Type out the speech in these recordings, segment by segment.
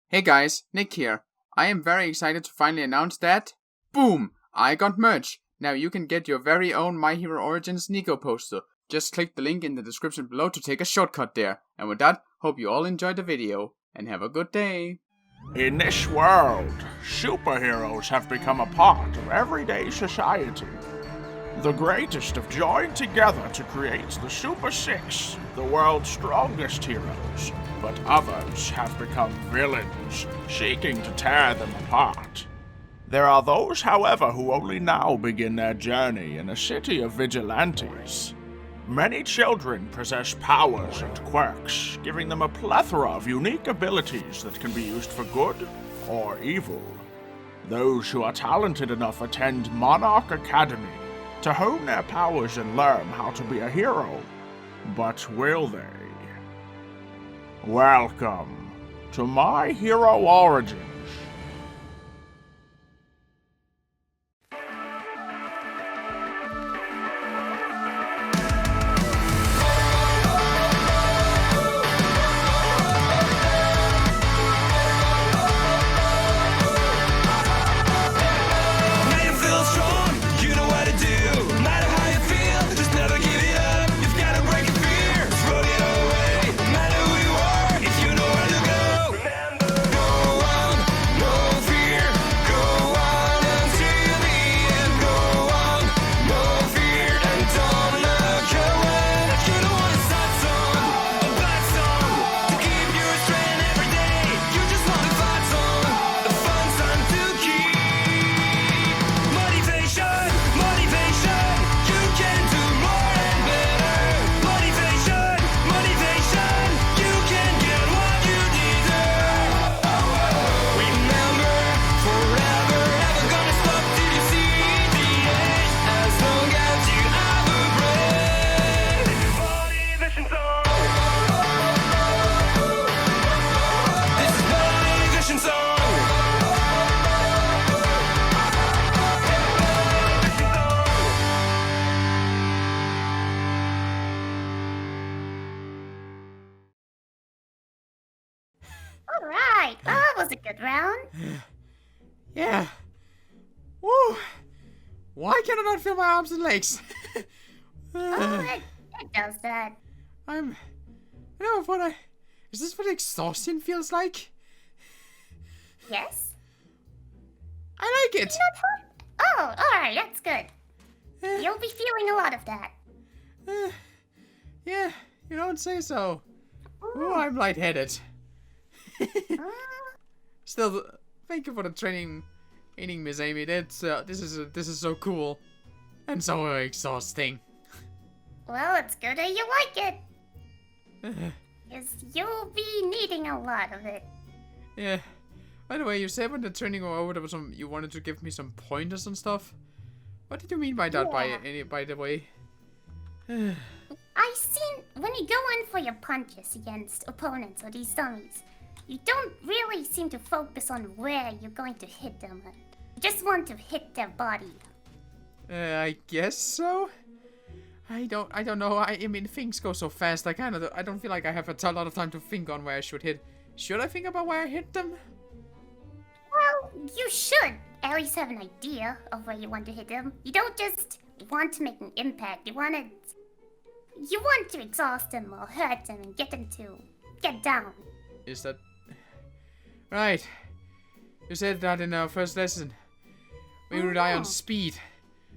Hey guys, Nick here. I am very excited to finally announce that, boom, I got merch. Now you can get your very own My Hero Origins Nico poster. Just click the link in the description below to take a shortcut there. And with that, hope you all enjoyed the video, and have a good day. In this world, superheroes have become a part of everyday society. The greatest have joined together to create the Super Six, the world's strongest heroes. But others have become villains, seeking to tear them apart. There are those, however, who only now begin their journey in a city of vigilantes. Many children possess powers and quirks, giving them a plethora of unique abilities that can be used for good or evil. Those who are talented enough attend Monarch Academy to hone their powers and learn how to be a hero. But will they? Welcome to My Hero Origins. Alright, well, that was a good round. Yeah. Woo. Why can I not feel my arms and legs? It does that. Is this what exhaustion feels like? Yes? I like it. Not fun? Oh, alright, that's good. You'll be feeling a lot of that. Yeah, you don't say so. Oh, I'm lightheaded. Still, thank you for the training, Miss Amy. That's this is so cool and so exhausting. Well, it's good that you like it. Because you'll be needing a lot of it. Yeah. By the way, you said when the training was over, there was you wanted to give me some pointers and stuff. What did you mean by that? Yeah. By the way? I seen when you go in for your punches against opponents or these dummies, you don't really seem to focus on where you're going to hit them. You just want to hit their body. I guess so. I don't know. I mean, things go so fast. I don't feel like I have a lot of time to think on where I should hit. Should I think about where I hit them? Well, you should at least have an idea of where you want to hit them. You don't just want to make an impact. You want to exhaust them or hurt them and get them to get down. Is that right? You said that in our first lesson. We rely on speed,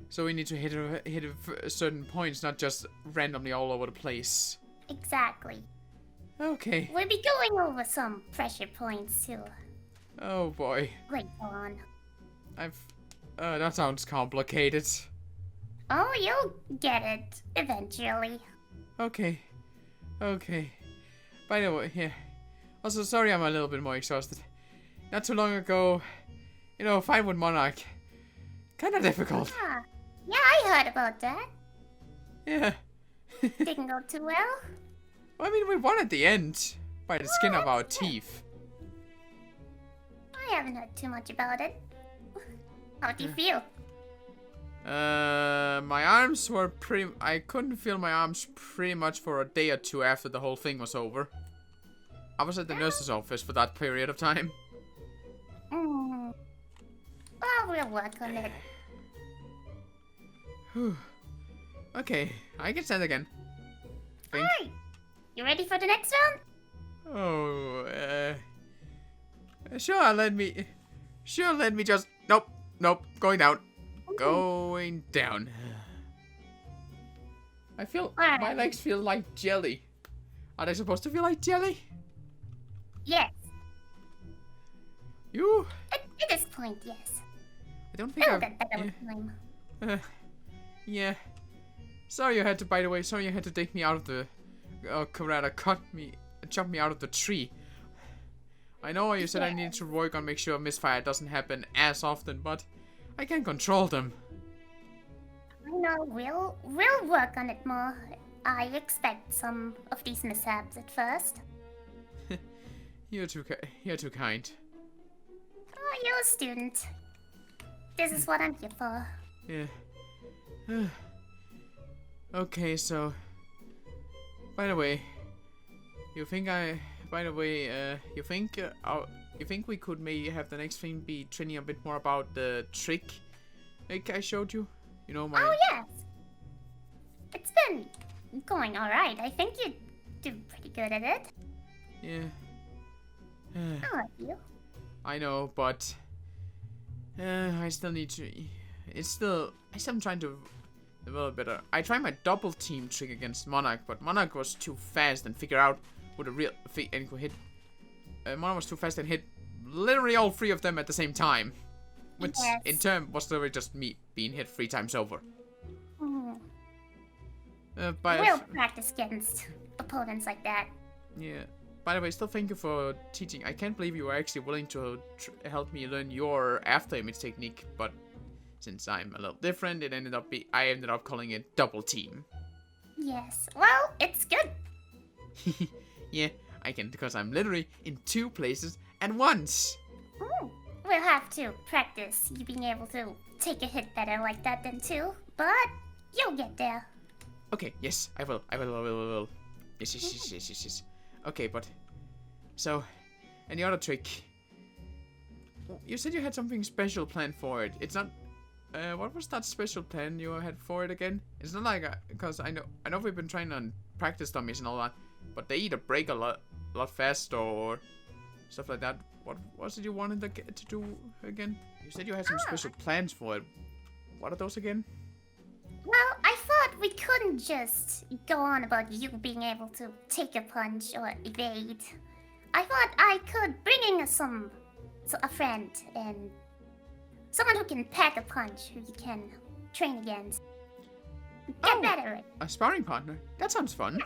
so we need to hit certain points, not just randomly all over the place. Exactly. Okay. We'll be going over some pressure points too. Oh boy. Later on. That sounds complicated. Oh, you'll get it eventually. Okay. By the way, yeah. Also, sorry I'm a little bit more exhausted. Not too long ago, fight with Monarch. Kinda difficult. Yeah, I heard about that. Yeah. Didn't go too well. Well, I mean, we won at the end. By the skin of our teeth. I haven't heard too much about it. How do you feel? My arms were I couldn't feel my arms pretty much for a day or two after the whole thing was over. I was at the nurse's office for that period of time. Well, we'll work on it. Whew. Okay, I can stand again. Alright. You ready for the next round? Oh, sure, let me just, nope, going down. Going down. I feel, my legs feel like jelly. Are they supposed to feel like jelly? Yes. You? At this point, yes. I don't think I'll get better with time. Yeah. Sorry you had to, by the way, sorry you had to take me out of the, chop me out of the tree. I know you said I needed to work on make sure misfire doesn't happen as often, but I can't control them. I know, we'll work on it more. I expect some of these mishaps at first. You're too kind. Oh, you're a student. This is what I'm here for. Yeah. Okay, so... By the way, you think we could maybe have the next thing be training a bit more about the trick I showed you? You know, my... Oh, yes. It's been going alright. I think you do pretty good at it. Yeah. I like you. I know, but... I still need to... I still am trying to develop better. I tried my double team trick against Monarch, but Monarch was too fast and figure out with a real... and could hit... Monarch was too fast and hit literally all 3 of them at the same time. Which, in turn, was literally just me being hit 3 times over. We'll practice against opponents like that. Yeah. By the way, still thank you for teaching. I can't believe you were actually willing to help me learn your after image technique, but since I'm a little different, I ended up calling it double team. Yes. Well, it's good. Yeah, I can, because I'm literally in 2 places at once. We'll have to practice you being able to take a hit better like that then too, but you'll get there. Okay, yes, I will. Yes. Okay, but... So, and the other trick... You said you had something special planned for it. It's not... what was that special plan you had for it again? It's not like... Because I know we've been trying on practice dummies and all that, but they either break a lot faster or stuff like that. What was it you wanted to do again? You said you had some special plans for it. What are those again? Well, I thought we couldn't just go on about you being able to take a punch or evade. I thought I could bring in a friend and someone who can pack a punch, who you can train against. Get better at it. A sparring partner? That sounds fun.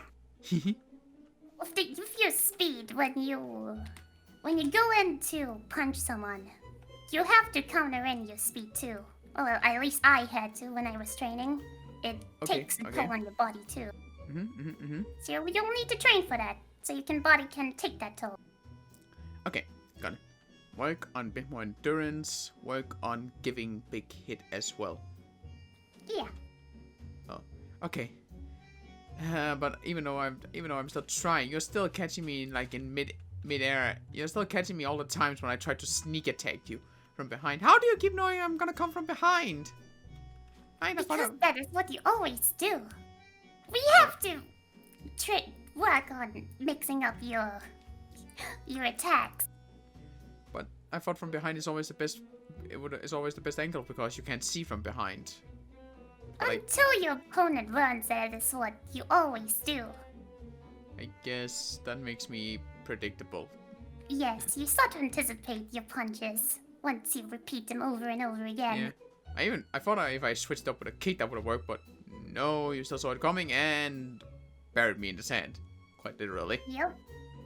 With your speed, when you go in to punch someone, you have to counter in your speed too. Well, at least I had to when I was training. It takes a toll on your body too. So you'll need to train for that, so your body can take that toll. Okay, got it. Work on a bit more endurance. Work on giving big hit as well. Yeah. Oh, okay. But even though I'm still trying, you're still catching me like in mid-air. You're still catching me all the times when I try to sneak attack you from behind. How do you keep knowing I'm gonna come from behind? Because that is what you always do. We have to work on mixing up your attacks. But I thought from behind is always the best. It's always the best angle because you can't see from behind. Until your opponent runs, that is what you always do. I guess that makes me predictable. Yes, you start to anticipate your punches once you repeat them over and over again. Yeah. I thought if I switched up with a kick that would have worked, but no, you still saw it coming and buried me in the sand. Quite literally. Yep.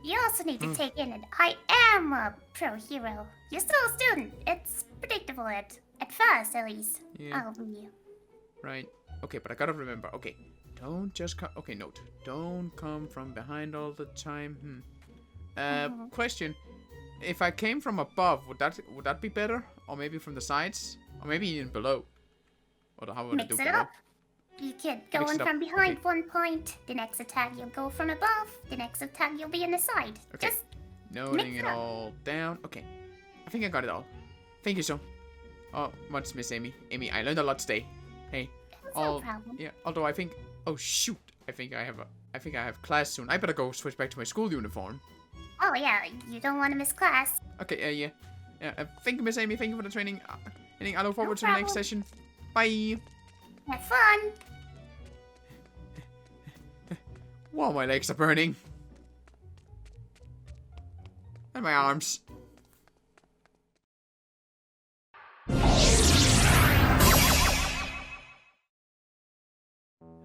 You also need to take in that I am a pro hero. You're still a student. It's predictable at first, at least. Yeah. I'll be. Right. Okay, but I gotta remember. Okay, don't just come. Okay, note. Don't come from behind all the time. Question: if I came from above, would that be better, or maybe from the sides, or maybe even below? Or how would I do Mix it below? up. You could go in from behind one point. The next attack you'll go from above. The next attack you'll be in the side. Okay. Just Noting it all down. Okay. I think I got it all. Thank you, so. Oh, much, Miss Amy. Amy, I learned a lot today. Hey. That's no problem. Yeah, although I think... Oh, shoot. I think I have class soon. I better go switch back to my school uniform. Oh, yeah, you don't want to miss class. Okay, yeah. Thank you, Miss Amy. Thank you for the training. I look forward to the problem. next session. Bye. Have fun. Wow, my legs are burning. And my arms.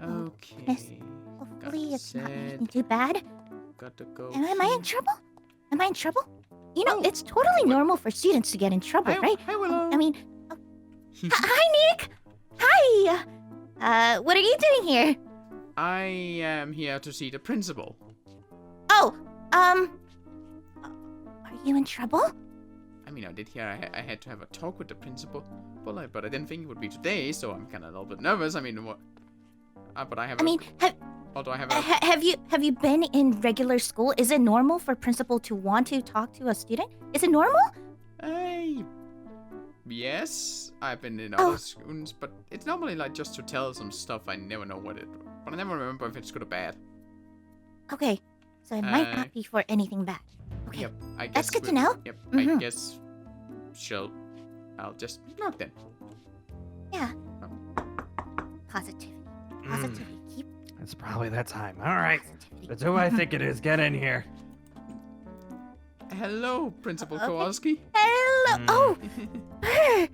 Okay. Hopefully it's not anything too bad. Got to go. Am I in trouble? Am I in trouble? You know, Oh. it's totally normal for students to get in trouble, right? Hi, Willow. I mean, hi, Nick. Hi. What are you doing here? I am here to see the principal. Oh, are you in trouble? I mean, I did hear I had to have a talk with the principal, but I didn't think it would be today, so I'm kind of a little bit nervous. I mean, what? But I have. Although I have a. Have you been in regular school? Is it normal for principal to want to talk to a student? Is it normal? Yes, I've been in other schools, but it's normally like just to tell some stuff. I never know what it. But I never remember if it's good or bad. Okay, so it might not be for anything bad. Okay, Yep, I guess. that's good to know. Yep, I Mhm. guess. I'll just knock then. Yeah. Positivity. Positivity. Keep It's probably that time. All right. positivity. That's who I think it is. Get in here. Hello, Principal Okay. Kowalski. Hello. Mm. Oh,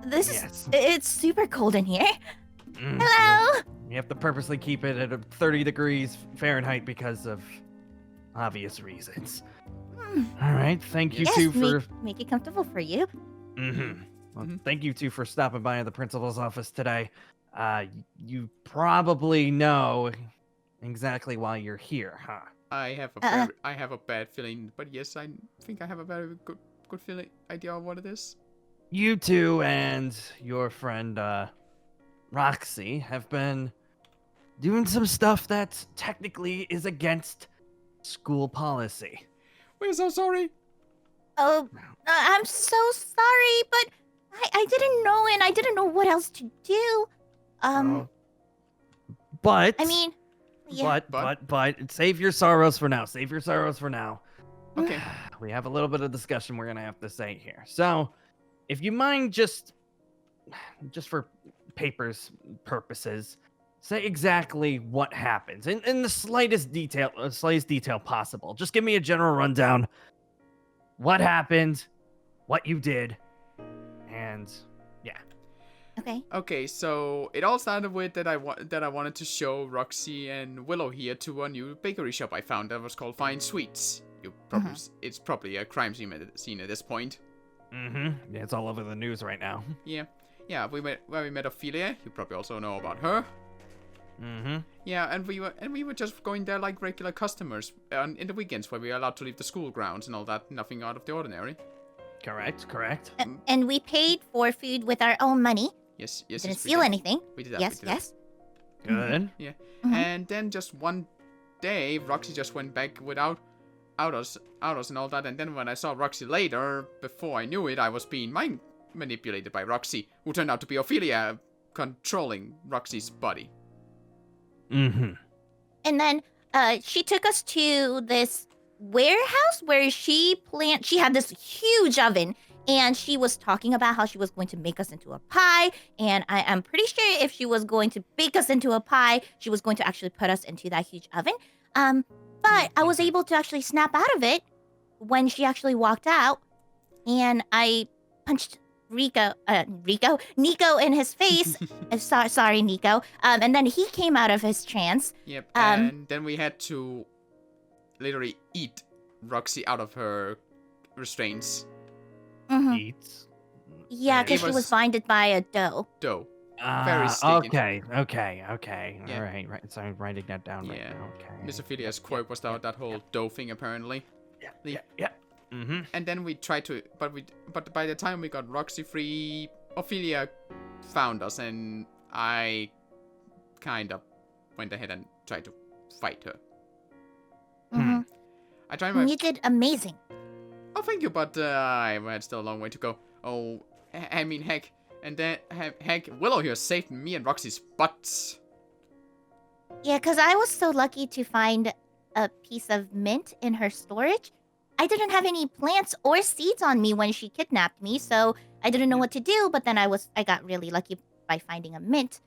this Yes. it's super cold in here. Mm. Hello. You have to purposely keep it at 30 degrees Fahrenheit because of obvious reasons. Hmm. All right. Thank you Yes, two for. make it comfortable for you. Mm-hmm. Well, Mhm. thank you two for stopping by the principal's office today. You probably know exactly why you're here, huh? I have a bad feeling, but yes, I think I have a very good feeling idea of what it is. You two and your friend Roxy have been doing some stuff that technically is against school policy. We're so sorry. Oh, I'm so sorry, but I didn't know, and I didn't know what else to do. But I mean, yeah. but save your sorrows for now. Save your sorrows for now. Okay. We have a little bit of discussion we're gonna have to say here. So, if you mind, just for papers purposes, say exactly what happens in the slightest detail possible. Just give me a general rundown. What happened? What you did? And yeah. Okay. Okay, so it all started with that I wanted to show Roxy and Willow here to a new bakery shop I found that was called Fine Sweets. It's probably a crime scene at this point. Mm-hmm. Yeah, it's all over the news right now. Yeah, we met Ophelia. You probably also know about her. Mm-hmm. Yeah, and we were just going there like regular customers in the weekends where we were allowed to leave the school grounds and all that. Nothing out of the ordinary. Correct. And we paid for food with our own money. Yes. Didn't we steal did. anything. We did that. Yes, we did that. yes. Good. Yeah. Mhm. And then just one day, Roxy just went back without us and all that. And then when I saw Roxy later, before I knew it, I was being manipulated by Roxy, who turned out to be Ophelia controlling Roxy's body. Mm-hmm. And then she took us to this warehouse where she had this huge oven, and she was talking about how she was going to make us into a pie. And I'm pretty sure if she was going to bake us into a pie, she was going to actually put us into that huge oven. But I was able to actually snap out of it when she actually walked out, and I punched Nico in his face. Sorry, Nico. And then he came out of his trance. Yep. And then we had to literally eat Roxy out of her restraints. Mhm. Eats. Yeah, because she was blinded by a dough. Very sticky. Okay. Yeah. All right. So I'm writing that down right Yeah. now. Okay. Miss Ophelia's quirk was that whole dough thing, apparently. Yeah. Mm-hmm. And then we tried to, but by the time we got Roxy free, Ophelia found us, and I kind of went ahead and tried to fight her. Mhm. I tried my... You did amazing. Oh, thank you, but I had still a long way to go. Oh, I mean, heck. And then, heck, Willow here saved me and Roxy's butts. Yeah, because I was so lucky to find a piece of mint in her storage. I didn't have any plants or seeds on me when she kidnapped me, so I didn't know what to do, but then I got really lucky by finding a mint.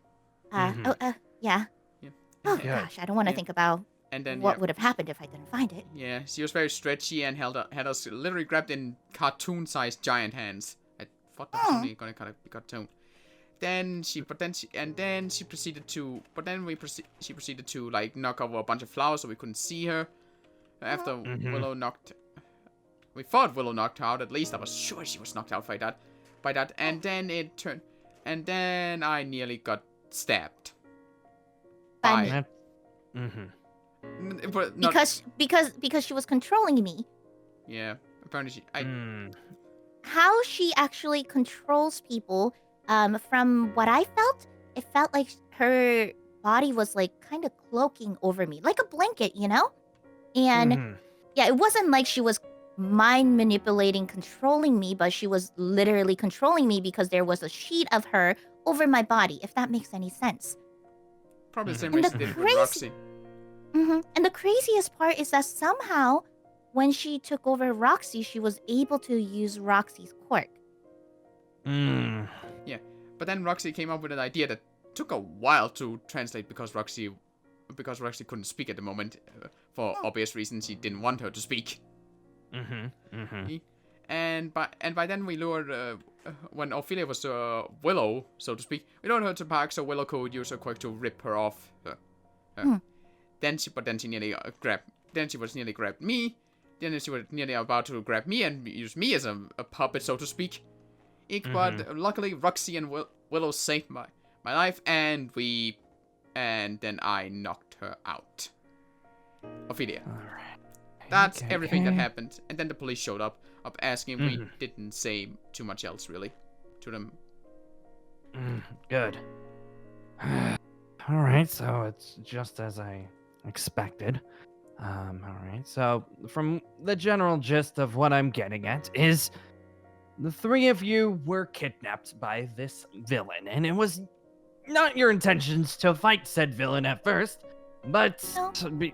Yeah. Yeah. Oh, And- gosh, I don't want to think about And then, what would have happened if I didn't find it. Yeah, she was very stretchy and had us literally grabbed in cartoon-sized giant hands. I thought that was only gonna kind of be cartoon. She proceeded to like knock over a bunch of flowers so we couldn't see her. After Willow knocked, we thought Willow knocked her out. At least I was sure she was knocked out by that. And then I nearly got stabbed. By By. Mm-hmm. But not, because she was controlling me. yeah, apparently How she actually controls people, from what I felt, it felt like her body was like kind of cloaking over me, like a blanket, you know? And yeah, it wasn't like she was mind manipulating, controlling me, but she was literally controlling me because there was a sheet of her over my body, if that makes any sense. probably the same And way the she did with crazy- Roxy. And the craziest part is that somehow, when she took over Roxy, she was able to use Roxy's quirk. But then Roxy came up with an idea that took a while to translate because Roxy couldn't speak at the moment for obvious reasons. She didn't want her to speak. And by then we lured when Ophelia was Willow, so to speak, we lured her to park so Willow could use her quirk to rip her off. Then she nearly grabbed. Then she was nearly grabbed me. Then she was nearly about to grab me and use me as a puppet, so to speak. But luckily, Roxy and Willow saved my life, and then I knocked her out. Ophelia. Alright. That's Okay, everything that okay. happened. And then the police showed up asking. We didn't say too much else, really, to them. Good. Alright, so it's just as I expected. Alright, so from the general gist of what I'm getting at is the three of you were kidnapped by this villain, and it was not your intentions to fight said villain at first, but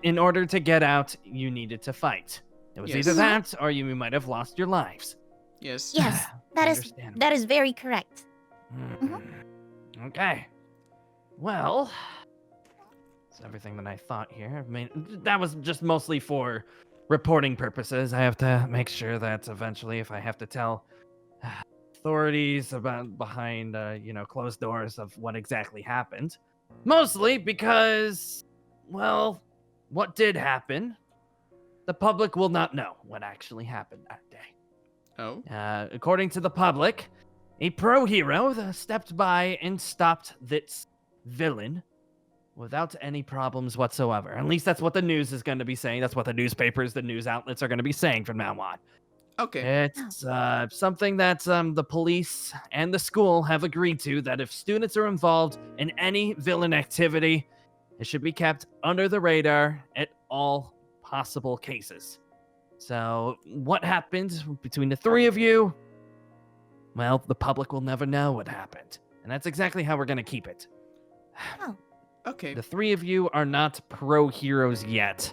in order to get out, you needed to fight. It was Yes. either that, or you might have lost your lives. Yes. Yes, Understandable. that is very correct. Okay. Well, that's everything that I thought here. I mean, that was just mostly for reporting purposes. I have to make sure that eventually, if I have to tell authorities about behind, closed doors of what exactly happened, mostly because, well, what did happen, the public will not know what actually happened that day. Oh. According to the public, a pro hero stepped by and stopped this villain without any problems whatsoever. At least that's what the news is going to be saying. That's what the newspapers, the news outlets are going to be saying from now on. Okay. It's something that the police and the school have agreed to, that if students are involved in any villain activity, it should be kept under the radar at all possible cases. So what happened between the three of you? Well, the public will never know what happened. And that's exactly how we're going to keep it. Okay. The three of you are not pro heroes yet.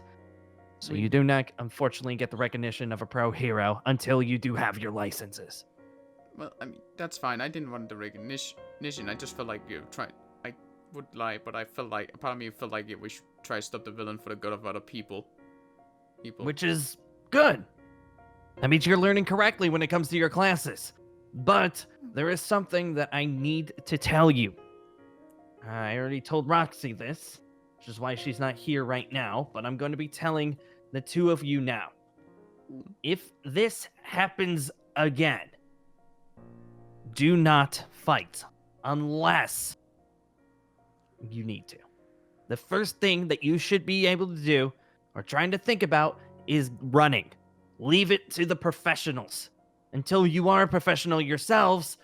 So you do not, unfortunately, get the recognition of a pro hero until you do have your licenses. Well, I mean, that's fine. I didn't want the recognition. I just felt like I would lie, but I felt like, part of me felt like we should try to stop the villain for the good of other people. Which is good. That means you're learning correctly when it comes to your classes. But there is something that I need to tell you. I already told Roxy this, which is why she's not here right now, but I'm going to be telling the two of you now. If this happens again, do not fight unless you need to. The first thing that you should be able to do, or trying to think about, is running. Leave it to the professionals. Until you are a professional yourselves,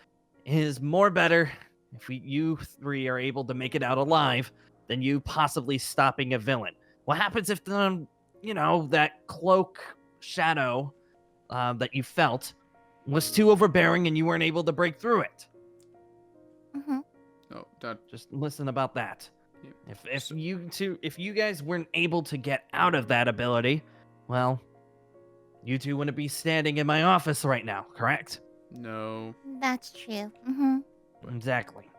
it is more better if you three are able to make it out alive than you possibly stopping a villain. What happens if that cloak shadow that you felt was too overbearing and you weren't able to break through it. Mm-hmm. Oh, that. Just listen about that. Yeah. If you guys weren't able to get out of that ability, well, you two wouldn't be standing in my office right now, correct? No. That's true. Mm-hmm. Exactly.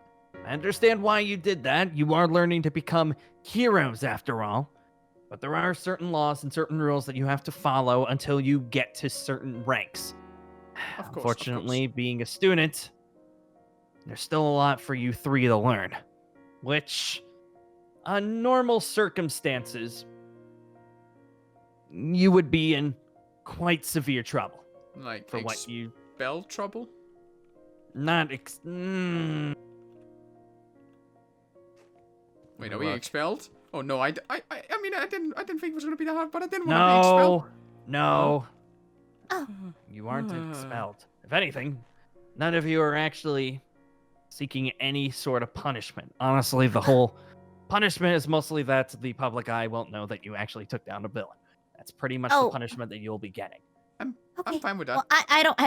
I understand why you did that. You are learning to become heroes after all. But there are certain laws and certain rules that you have to follow until you get to certain ranks. Of course. Unfortunately, being a student, there's still a lot for you three to learn. Which, on normal circumstances, you would be in quite severe trouble. Like for what you... Spell trouble? Not Wait, are we expelled? Oh no, I mean I didn't think it was gonna be that hard, but I didn't want No, to be expelled. no. Oh. You aren't expelled. If anything, none of you are actually seeking any sort of punishment. Honestly, the whole punishment is mostly that the public eye won't know that you actually took down a villain. That's pretty much the punishment that you'll be getting. I'm fine with that. Well,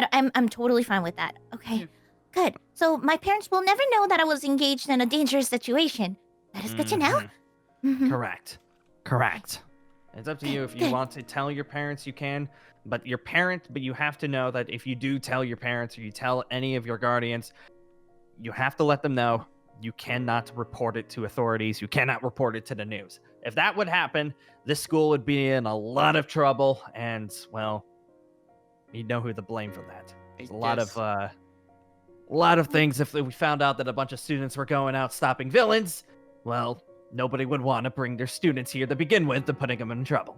I'm totally fine with that. Okay. Yeah. Good. So my parents will never know that I was engaged in a dangerous situation. That is good to know. Mhm. Correct. It's up to you. If you want to tell your parents, you can. But you have to know that if you do tell your parents or you tell any of your guardians, you have to let them know. You cannot report it to authorities. You cannot report it to the news. If that would happen, this school would be in a lot of trouble. And, well, you know who to blame for that. There's a lot of things. If we found out that a bunch of students were going out stopping villains, well, nobody would want to bring their students here to begin with to putting them in trouble.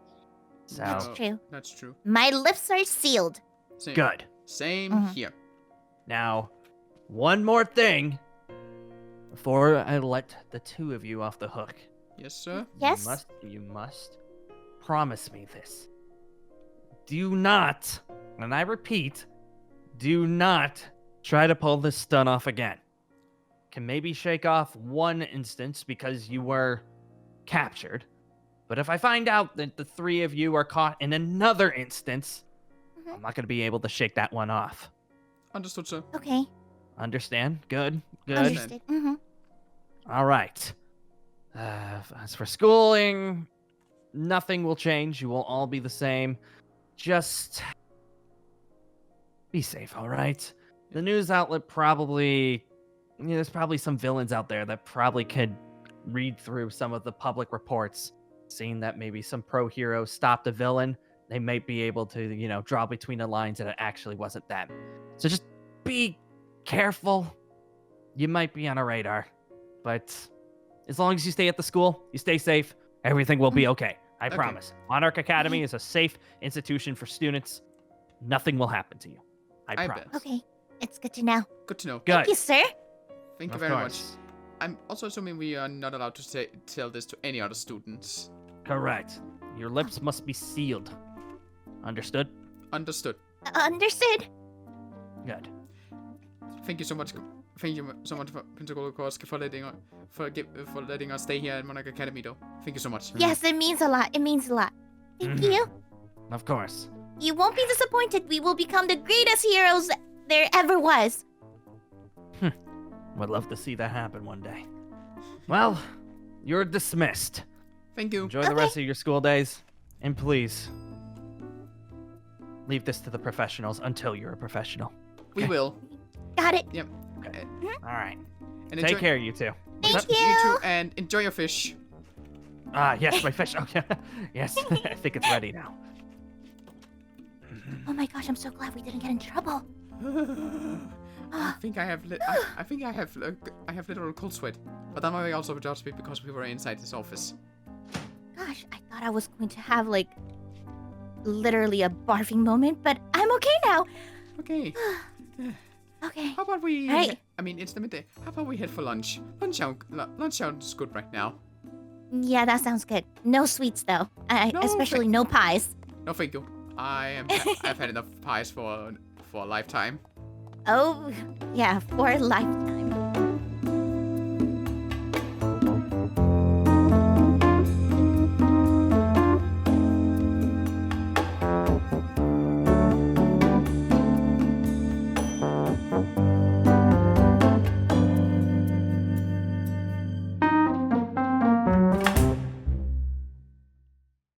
So That's true. That's true. My lips are sealed. Same. good. Same here. Now, one more thing before I let the two of you off the hook. Yes, sir. Yes. You must promise me this. Do not, and I repeat, do not try to pull this stunt off again. Can maybe shake off one instance because you were captured. But if I find out that the three of you are caught in another instance, I'm not going to be able to shake that one off. Understood, sir. Okay. Understand? Good. Understood. Mm-hmm. All right. As for schooling, nothing will change. You will all be the same. Just be safe, all right? The news outlet probably... there's probably some villains out there that probably could read through some of the public reports, seeing that maybe some pro hero stopped a villain. They might be able to, draw between the lines that it actually wasn't them. So just be careful. You might be on a radar, but as long as you stay at the school, you stay safe, everything will be okay. I promise. Monarch Academy is a safe institution for students. Nothing will happen to you. I promise. Okay. It's good to know. Good to know. Good. Thank you, sir. Thank you Of very course. much. I'm also assuming we are not allowed to tell this to any other students. Correct. Your lips must be sealed. Understood? Understood. Understood. Good. Thank you so much. Thank you so much, Principal Korsky, for letting us stay here at Monarch Academy, though. Thank you so much. Yes, it means a lot. It means a lot. Thank you. Of course. You won't be disappointed. We will become the greatest heroes there ever was. Would love to see that happen one day. Well, you're dismissed. Thank you. Enjoy the rest of your school days. And please, leave this to the professionals until you're a professional. We will. Got it. Yep. All right. And Take care, you two. Thank You you. too, and enjoy your fish. Yes, my fish. Okay. Yes, I think it's ready now. Oh my gosh, I'm so glad we didn't get in trouble. I think I have literal cold sweat, but that might also just be because we were inside this office. Gosh, I thought I was going to have literally a barfing moment, but I'm okay now. Okay. Okay. How about we? Right. I mean, it's the midday. How about we head for lunch? Lunch sounds good right now. Yeah, that sounds good. No sweets though. No, Especially no pies. No, thank you. I've had enough pies for a lifetime. Oh, yeah, for life.